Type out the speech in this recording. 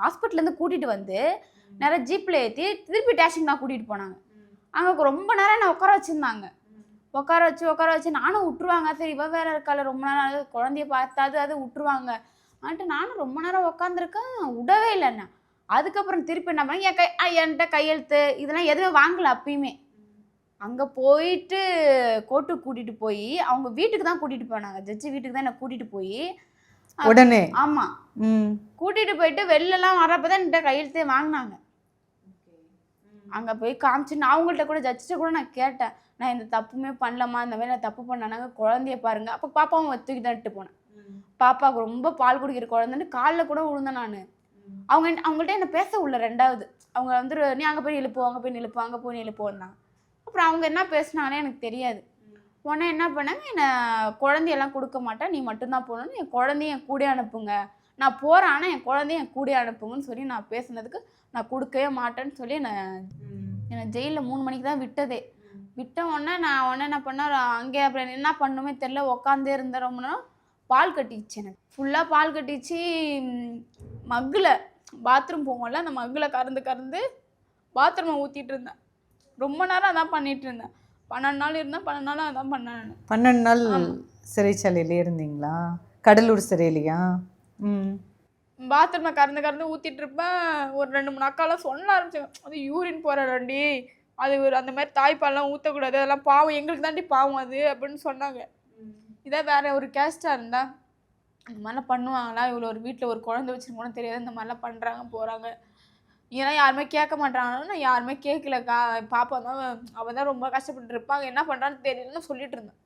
ஹாஸ்பிட்டல்லேருந்து கூட்டிகிட்டு வந்து நேராக ஜீப்பில் ஏற்றி திருப்பி ஸ்டேஷனுக்கு தான் கூட்டிகிட்டு போனாங்க. அங்கே ரொம்ப நேரம் என்ன உட்கார வச்சுருந்தாங்க. உட்கார வச்சு நானும் விட்டுருவாங்க. சரி இவ வேற இருக்கால ரொம்ப நேரம் குழந்தைய பார்த்தாது அது விட்டுருவாங்க வந்துட்டு நானும் ரொம்ப நேரம் உட்காந்துருக்கேன். விடவே இல்லை என்ன. அதுக்கப்புறம் திருப்பி என்ன பண்ணேன் என்கிட்ட கையெழுத்து இதெல்லாம் எதுவுமே வாங்கலை அப்பயுமே. அங்கே போயிட்டு கோர்ட்டுக்கு கூட்டிகிட்டு போய் அவங்க வீட்டுக்கு தான் கூட்டிகிட்டு போனாங்க. ஜட்ஜி வீட்டுக்கு தான் என்னை கூட்டிகிட்டு போய் உடனே ஆமாம் கூட்டிகிட்டு போயிட்டு வெளிலலாம் வரப்போ தான் என்கிட்ட கையெழுத்தே வாங்கினாங்க. அங்கே போய் காமிச்சு நான் அவங்கள்ட்ட கூட ஜட்ஜிட்ட கூட நான் கேட்டேன். நான் இந்த தப்புமே பண்ணலம்மா இந்த மாதிரி நான் தப்பு பண்ணானாங்க குழந்தைய பாருங்க. அப்போ பாப்பாவும் தூக்கி தட்டு போனேன். பாப்பாவுக்கு ரொம்ப பால் குடிக்கிற குழந்தைன்னு காலில் கூட விழுந்தேன் நான். அவங்கள்ட்ட என்ன பேச உள்ள ரெண்டாவது அவங்க வந்து நீ அங்கே போய் நிலுப்போ அங்கே போய் நிலுப்போ அங்கே போய் நிலுப்போன்னாங்க. அப்புறம் அவங்க என்ன பேசினாங்கன்னே எனக்கு தெரியாது. உடனே என்ன பண்ணாங்க என்னை குழந்தையெல்லாம் கொடுக்க மாட்டேன் நீ மட்டும்தான் போகணுன்னு என் குழந்தைய என் கூட அனுப்புங்க நான் போகிறேன் ஆனால் என் குழந்தைய என் கூட அனுப்புங்கன்னு சொல்லி நான் பேசுனதுக்கு நான் கொடுக்கவே மாட்டேன்னு சொல்லி என்னை ஜெயிலில் 3 மணிக்கு தான் விட்டதே. விட்ட உடனே நான் என்ன பண்ணேன் அங்கே அப்புறம் என்ன பண்ணுமே தெரில உட்காந்தே இருந்தேன். ரொம்ப நேரம் பால் கட்டிச்சு எனக்கு ஃபுல்லாக பால் கட்டிச்சு. மக்கில் பாத்ரூம் போவோம்ல அந்த மக்கில் கறந்து பாத்ரூமை ஊற்றிட்டு இருந்தேன். ரொம்ப நேரம் அதான் பண்ணிட்டு இருந்தேன். 12 நாள் இருந்தேன். 12 நாள் அதான் பண்ணேன். 12 நாள் சிறைச்சாலையிலே இருந்தீங்களா? கடலூர் சிறையிலையா? பாத்ரூமை கறந்து ஊற்றிட்டு இருப்பேன். ஒரு 2-3 அக்காலாம் சொல்ல ஆரம்பிச்சாங்க அது யூரின் போகிறாண்டி அது அந்த மாதிரி தாய்ப்பால்லாம் ஊற்றக்கூடாது அதெல்லாம் பாவம் எங்களுக்கு தாண்டி பாவம் அது அப்படின்னு சொன்னாங்க. இதே வேற ஒரு கேஸ்டாக இருந்தா இந்த மாதிரிலாம் பண்ணுவாங்களா இவ்வளோ ஒரு வீட்டில் ஒரு குழந்தை வச்சுருக்கோன்னு தெரியாது இந்த மாதிரிலாம் பண்ணுறாங்க போகிறாங்க ஏன்னா யாருமே கேட்க மாட்டாங்கன்னா நான் யாருமே கேட்கலக்கா பாப்பா தான் அவள் தான் ரொம்ப கஷ்டப்பட்டு இருப்பாங்க என்ன பண்ணுறான்னு தெரியலன்னு சொல்லிட்டு இருந்தேன்.